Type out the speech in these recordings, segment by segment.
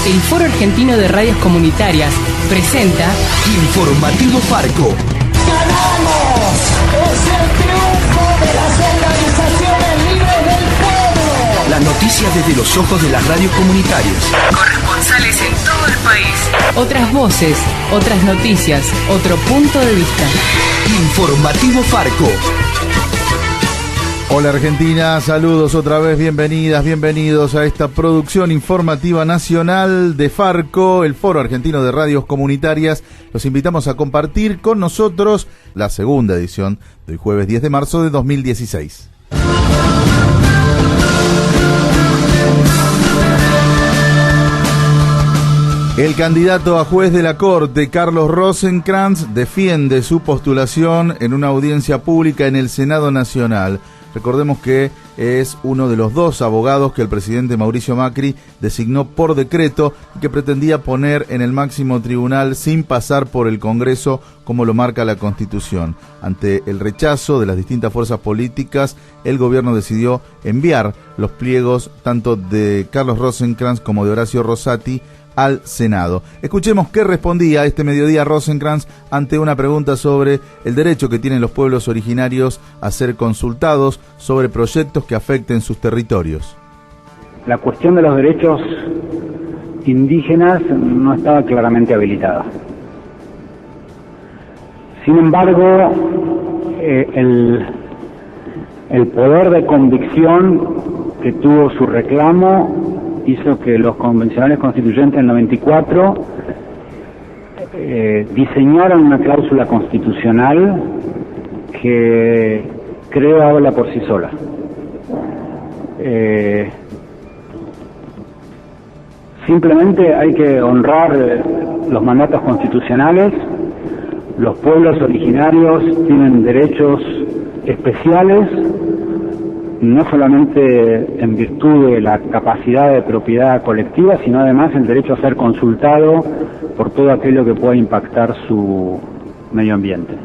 El Foro Argentino de Radios Comunitarias presenta Informativo Farco. ¡Ganamos! ¡Es el triunfo de las organizaciones libres del pueblo! Las noticias desde los ojos de las radios comunitarias. Corresponsales en todo el país. Otras voces, otras noticias, otro punto de vista. Informativo Farco. Hola Argentina, saludos otra vez, bienvenidas, bienvenidos a esta producción informativa nacional de Farco, el Foro Argentino de Radios Comunitarias. Los invitamos a compartir con nosotros la segunda edición del jueves 10 de marzo de 2016. El candidato a juez de la Corte, Carlos Rosenkrantz, defiende su postulación en una audiencia pública en el Senado Nacional. Recordemos que es uno de los dos abogados que el presidente Mauricio Macri designó por decreto y que pretendía poner en el máximo tribunal sin pasar por el Congreso, como lo marca la Constitución. Ante el rechazo de las distintas fuerzas políticas, el gobierno decidió enviar los pliegos tanto de Carlos Rosenkrantz como de Horacio Rosati al Senado. Escuchemos qué respondía este mediodía Rosenkrantz ante una pregunta sobre el derecho que tienen los pueblos originarios a ser consultados sobre proyectos que afecten sus territorios. La cuestión de los derechos indígenas no estaba claramente habilitada. Sin embargo, el poder de convicción que tuvo su reclamo hizo que los convencionales constituyentes del 94 diseñaran una cláusula constitucional que creo habla por sí sola. Simplemente hay que honrar los mandatos constitucionales. Los pueblos originarios tienen derechos especiales, no solamente en virtud de la capacidad de propiedad colectiva, sino además el derecho a ser consultado por todo aquello que pueda impactar su medio ambiente.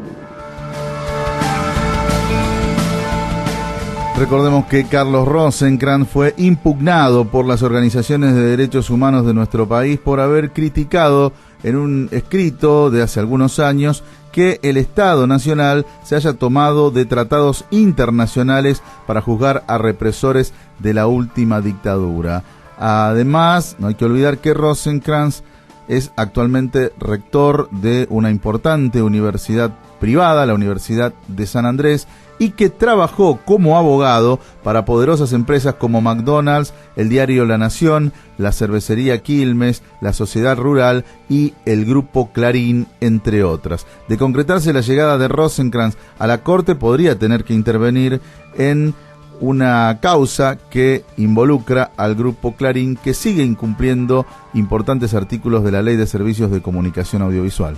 Recordemos que Carlos Rosenkrantz fue impugnado por las organizaciones de derechos humanos de nuestro país por haber criticado en un escrito de hace algunos años que el Estado Nacional se haya tomado de tratados internacionales para juzgar a represores de la última dictadura. Además, no hay que olvidar que Rosenkrantz es actualmente rector de una importante universidad privada, la Universidad de San Andrés, y que trabajó como abogado para poderosas empresas como McDonald's, el diario La Nación, la cervecería Quilmes, la Sociedad Rural y el Grupo Clarín, entre otras. De concretarse la llegada de Rosenkrantz a la Corte, podría tener que intervenir en una causa que involucra al Grupo Clarín, que sigue incumpliendo importantes artículos de la Ley de Servicios de Comunicación Audiovisual.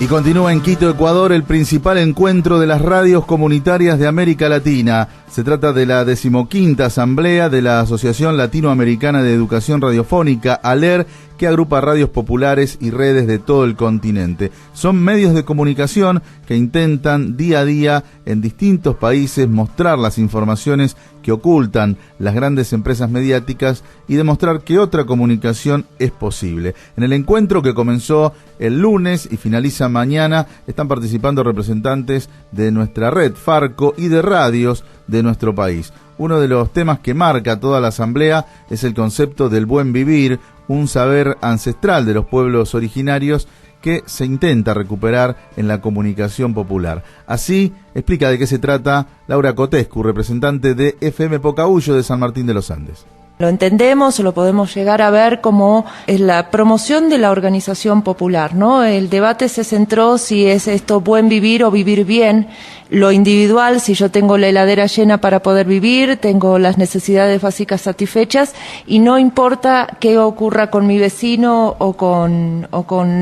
Y continúa en Quito, Ecuador, el principal encuentro de las radios comunitarias de América Latina. Se trata de la 15ª Asamblea de la Asociación Latinoamericana de Educación Radiofónica, ALER, que agrupa radios populares y redes de todo el continente. Son medios de comunicación que intentan día a día en distintos países mostrar las informaciones que ocultan las grandes empresas mediáticas y demostrar que otra comunicación es posible. En el encuentro, que comenzó el lunes y finaliza mañana, están participando representantes de nuestra red Farco y de radios de nuestro país. Uno de los temas que marca toda la asamblea es el concepto del buen vivir, un saber ancestral de los pueblos originarios que se intenta recuperar en la comunicación popular. Así explica de qué se trata Laura Cotescu, representante de FM Pocahuyo de San Martín de los Andes. Lo entendemos o lo podemos llegar a ver como la promoción de la organización popular, ¿no? El debate se centró si es esto buen vivir o vivir bien, lo individual, si yo tengo la heladera llena para poder vivir, tengo las necesidades básicas satisfechas y no importa qué ocurra con mi vecino o con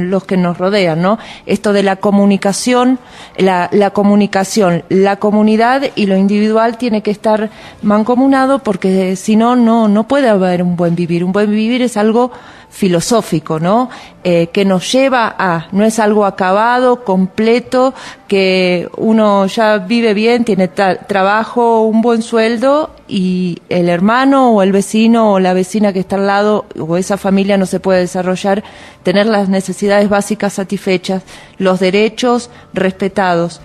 los que nos rodean, ¿no? Esto de la comunicación, la comunicación, la comunidad y lo individual tiene que estar mancomunado porque si no, no puede haber un buen vivir. Un buen vivir es algo filosófico, ¿no? Que nos lleva a, no es algo acabado, completo, que uno ya vive bien, tiene trabajo, un buen sueldo, y el hermano o el vecino o la vecina que está al lado o esa familia no se puede desarrollar, tener las necesidades básicas satisfechas, los derechos respetados.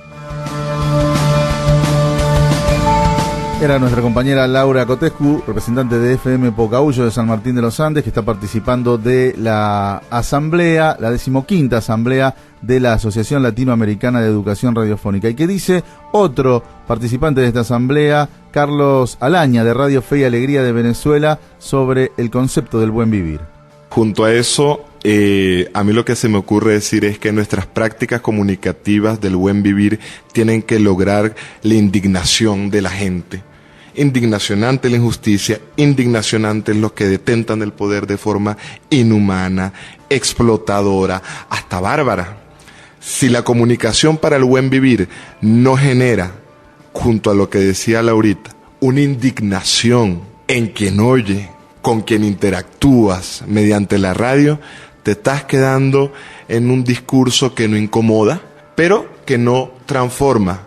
Era nuestra compañera Laura Cotescu, representante de FM Pocahuyo de San Martín de los Andes, que está participando de la asamblea, la 15ª asamblea de la Asociación Latinoamericana de Educación Radiofónica. Y que dice otro participante de esta asamblea, Carlos Alaña, de Radio Fe y Alegría de Venezuela, sobre el concepto del buen vivir. Junto a eso, a mí lo que se me ocurre decir es que nuestras prácticas comunicativas del buen vivir tienen que lograr la indignación de la gente. Indignación ante la injusticia, indignación ante los que detentan el poder de forma inhumana, explotadora, hasta bárbara. Si la comunicación para el buen vivir no genera, junto a lo que decía Laurita, una indignación en quien oye, con quien interactúas mediante la radio, te estás quedando en un discurso que no incomoda, pero que no transforma,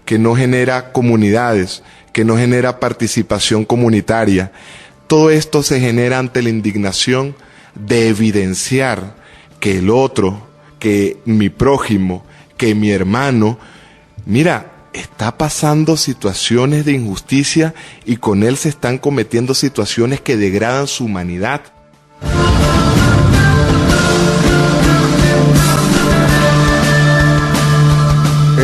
que no genera comunidades, que no genera participación comunitaria. Todo esto se genera ante la indignación de evidenciar que el otro, que mi prójimo, que mi hermano, mira, está pasando situaciones de injusticia y con él se están cometiendo situaciones que degradan su humanidad.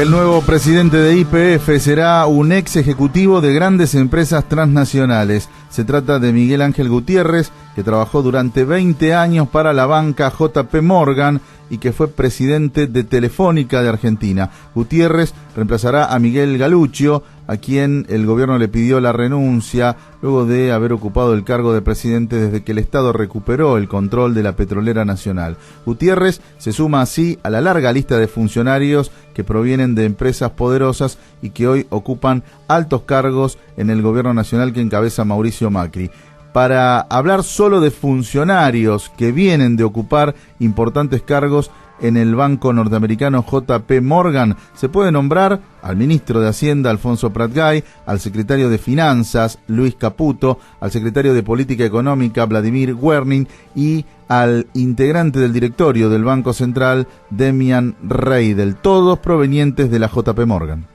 El nuevo presidente de YPF será un ex ejecutivo de grandes empresas transnacionales. Se trata de Miguel Ángel Gutiérrez, que trabajó durante 20 años para la banca JP Morgan y que fue presidente de Telefónica de Argentina. Gutiérrez reemplazará a Miguel Galuccio, a quien el gobierno le pidió la renuncia luego de haber ocupado el cargo de presidente desde que el Estado recuperó el control de la petrolera nacional. Gutiérrez se suma así a la larga lista de funcionarios que provienen de empresas poderosas y que hoy ocupan altos cargos en el gobierno nacional que encabeza Mauricio Macri. Para hablar solo de funcionarios que vienen de ocupar importantes cargos en el banco norteamericano JP Morgan, se puede nombrar al ministro de Hacienda Alfonso Pratgay, al secretario de Finanzas Luis Caputo, al secretario de Política Económica Vladimir Werning y al integrante del directorio del Banco Central Demian Reidel, todos provenientes de la JP Morgan.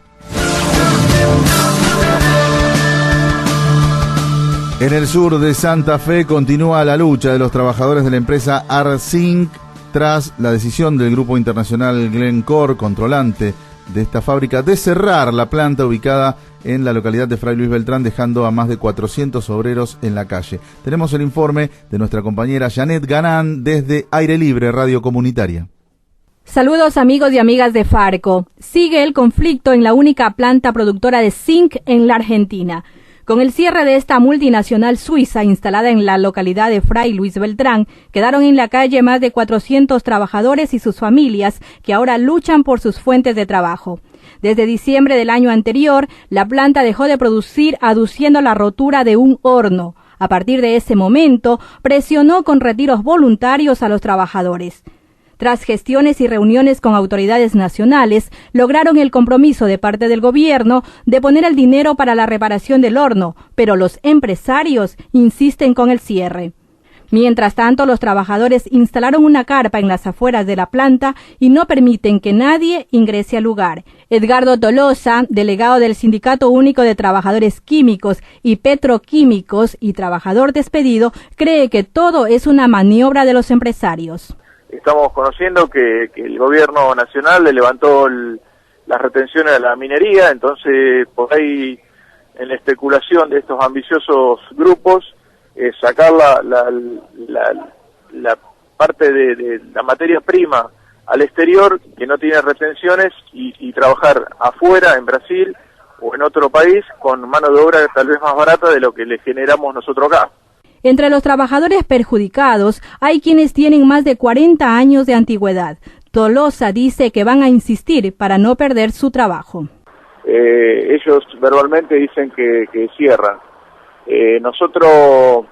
En el sur de Santa Fe continúa la lucha de los trabajadores de la empresa Arzinc tras la decisión del grupo internacional Glencore, controlante de esta fábrica, de cerrar la planta ubicada en la localidad de Fray Luis Beltrán, dejando a más de 400 obreros en la calle. Tenemos el informe de nuestra compañera Janet Ganán desde Aire Libre, Radio Comunitaria. Saludos amigos y amigas de Farco. Sigue el conflicto en la única planta productora de zinc en la Argentina. Con el cierre de esta multinacional suiza instalada en la localidad de Fray Luis Beltrán, quedaron en la calle más de 400 trabajadores y sus familias que ahora luchan por sus fuentes de trabajo. Desde diciembre del año anterior, la planta dejó de producir aduciendo la rotura de un horno. A partir de ese momento, presionó con retiros voluntarios a los trabajadores. Tras gestiones y reuniones con autoridades nacionales, lograron el compromiso de parte del gobierno de poner el dinero para la reparación del horno, pero los empresarios insisten con el cierre. Mientras tanto, los trabajadores instalaron una carpa en las afueras de la planta y no permiten que nadie ingrese al lugar. Edgardo Tolosa, delegado del Sindicato Único de Trabajadores Químicos y Petroquímicos y trabajador despedido, cree que todo es una maniobra de los empresarios. Estamos conociendo que el gobierno nacional le levantó las retenciones de la minería, entonces por ahí en la especulación de estos ambiciosos grupos, sacar la parte de la materia prima al exterior que no tiene retenciones y trabajar afuera, en Brasil o en otro país, con mano de obra tal vez más barata de lo que le generamos nosotros acá. Entre los trabajadores perjudicados hay quienes tienen más de 40 años de antigüedad. Tolosa dice que van a insistir para no perder su trabajo. Ellos verbalmente dicen que cierran. Nosotros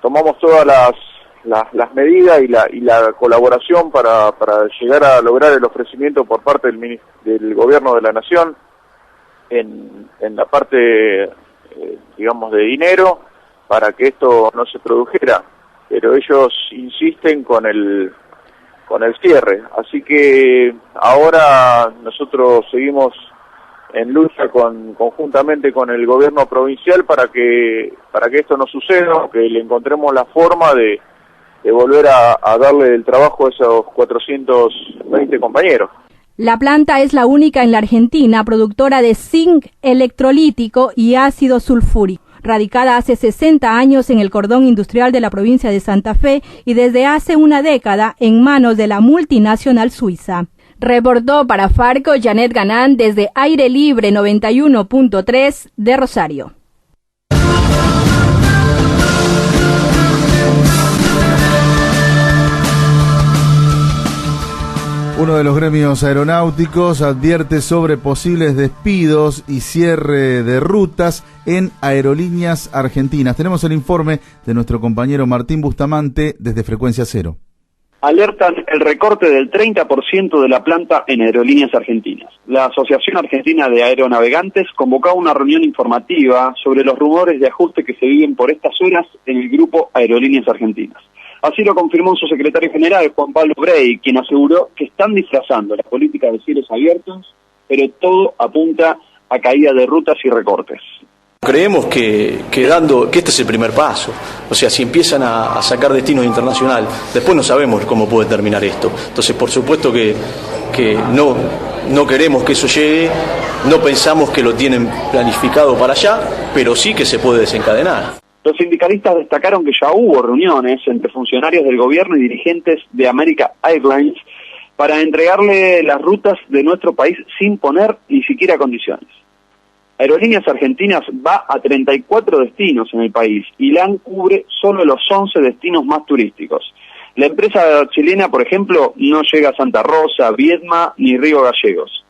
tomamos todas las medidas y la colaboración para llegar a lograr el ofrecimiento por parte del gobierno de la nación en la parte, digamos, de dinero para que esto no se produjera, pero ellos insisten con el cierre, así que ahora nosotros seguimos en lucha conjuntamente con el gobierno provincial para que esto no suceda, que le encontremos la forma de volver a darle el trabajo a esos 420 compañeros. La planta es la única en la Argentina productora de zinc electrolítico y ácido sulfúrico, radicada hace 60 años en el cordón industrial de la provincia de Santa Fe y desde hace una década en manos de la multinacional suiza. Reportó para Farco Janet Ganán desde Aire Libre 91.3 de Rosario. Uno de los gremios aeronáuticos advierte sobre posibles despidos y cierre de rutas en Aerolíneas Argentinas. Tenemos el informe de nuestro compañero Martín Bustamante desde Frecuencia Cero. Alertan el recorte del 30% de la planta en Aerolíneas Argentinas. La Asociación Argentina de Aeronavegantes convocó una reunión informativa sobre los rumores de ajuste que se viven por estas horas en el grupo Aerolíneas Argentinas. Así lo confirmó su secretario general, Juan Pablo Brey, quien aseguró que están disfrazando la política de cielos abiertos, pero todo apunta a caída de rutas y recortes. Creemos que este es el primer paso. O sea, si empiezan a sacar destinos internacional, después no sabemos cómo puede terminar esto. Entonces, por supuesto que no queremos que eso llegue, no pensamos que lo tienen planificado para allá, pero sí que se puede desencadenar. Los sindicalistas destacaron que ya hubo reuniones entre funcionarios del gobierno y dirigentes de America Airlines para entregarle las rutas de nuestro país sin poner ni siquiera condiciones. Aerolíneas Argentinas va a 34 destinos en el país y LAN cubre solo los 11 destinos más turísticos. La empresa chilena, por ejemplo, no llega a Santa Rosa, Viedma ni Río Gallegos.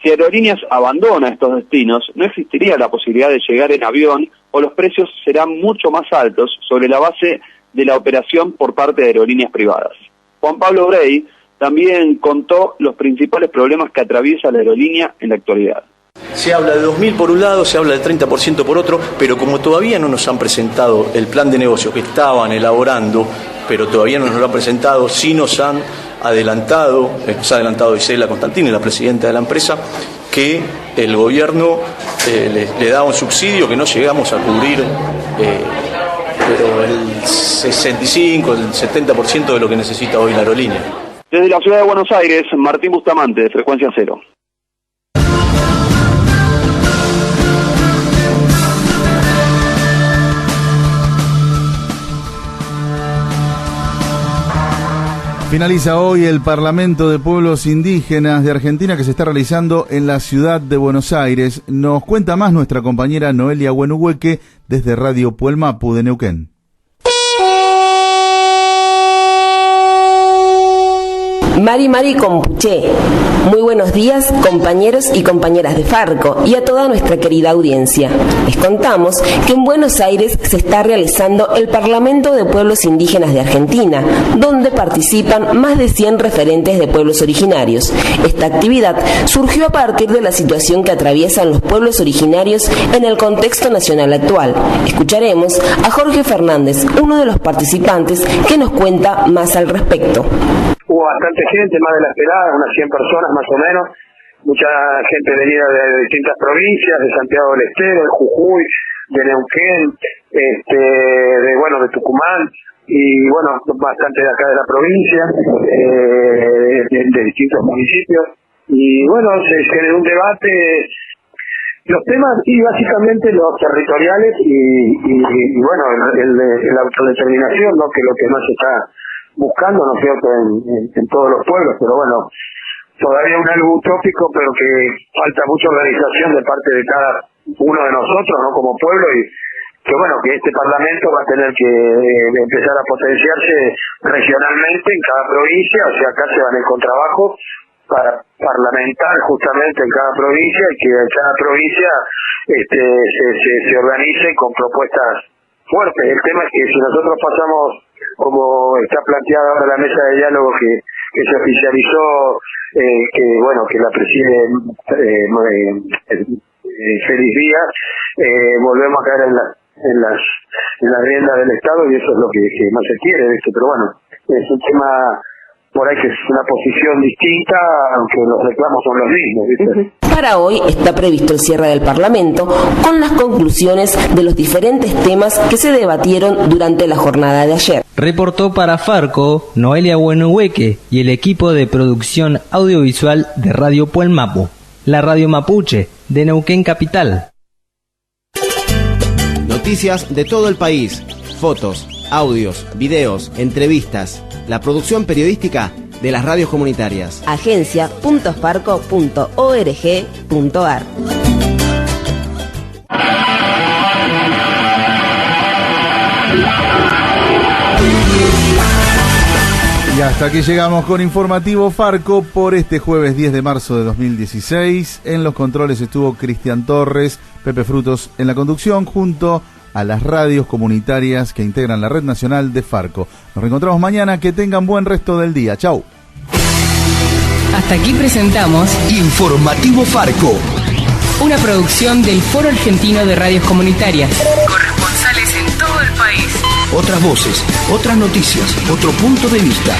Si Aerolíneas abandona estos destinos, no existiría la posibilidad de llegar en avión o los precios serán mucho más altos sobre la base de la operación por parte de aerolíneas privadas. Juan Pablo Brey también contó los principales problemas que atraviesa la aerolínea en la actualidad. Se habla de 2.000 por un lado, se habla del 30% por otro, pero como todavía no nos han presentado el plan de negocio que estaban elaborando, pero todavía no nos lo han presentado, sí nos han adelantado Isela Constantini, la presidenta de la empresa, que el gobierno le da un subsidio que no llegamos a cubrir, pero el 65, el 70% de lo que necesita hoy la aerolínea. Desde la ciudad de Buenos Aires, Martín Bustamante, de Frecuencia Cero. Finaliza hoy el Parlamento de Pueblos Indígenas de Argentina que se está realizando en la ciudad de Buenos Aires. Nos cuenta más nuestra compañera Noelia Huenuhueque desde Radio Puelmapu de Neuquén. Mari Compuché. Muy buenos días, compañeros y compañeras de Farco y a toda nuestra querida audiencia. Les contamos que en Buenos Aires se está realizando el Parlamento de Pueblos Indígenas de Argentina, donde participan más de 100 referentes de pueblos originarios. Esta actividad surgió a partir de la situación que atraviesan los pueblos originarios en el contexto nacional actual. Escucharemos a Jorge Fernández, uno de los participantes, que nos cuenta más al respecto. Hubo bastante gente, más de la esperada, unas 100 personas más o menos, mucha gente venida de distintas provincias, de Santiago del Estero, de Jujuy, de Neuquén, de Tucumán, y bueno, bastante de acá de la provincia, de distintos municipios, y bueno, se generó un debate, los temas y básicamente los territoriales y bueno, la autodeterminación, ¿no? Que es lo que más se está buscando, ¿no es cierto?, en todos los pueblos, pero bueno, todavía un algo utópico, pero que falta mucha organización de parte de cada uno de nosotros, ¿no?, como pueblo, y que bueno, que este Parlamento va a tener que empezar a potenciarse regionalmente en cada provincia, o sea, acá se van a ir con trabajo para parlamentar justamente en cada provincia y que cada provincia se organice con propuestas fuertes. El tema es que si nosotros pasamos como está planteada ahora la mesa de diálogo que se oficializó, que la preside Félix Díaz, volvemos a caer en las riendas del Estado, y eso es lo que no se quiere de esto. Pero bueno, es un tema por ahí que es una posición distinta, aunque los reclamos son los mismos, ¿viste? Para hoy está previsto el cierre del Parlamento con las conclusiones de los diferentes temas que se debatieron durante la jornada de ayer. Reportó para Farco Noelia Buenuhueque y el equipo de producción audiovisual de Radio Puelmapu, la radio mapuche de Neuquén Capital. Noticias de todo el país, fotos, audios, videos, entrevistas, la producción periodística de las radios comunitarias. Agencia.farco.org.ar. Y hasta aquí llegamos con Informativo Farco por este jueves 10 de marzo de 2016. En los controles estuvo Cristian Torres, Pepe Frutos en la conducción, junto a las radios comunitarias que integran la Red Nacional de Farco. Nos reencontramos mañana, que tengan buen resto del día. Chau. Hasta aquí presentamos Informativo Farco, una producción del Foro Argentino de Radios Comunitarias. Corresponsales en todo el país. otras voces, otras noticias, otro punto de vista.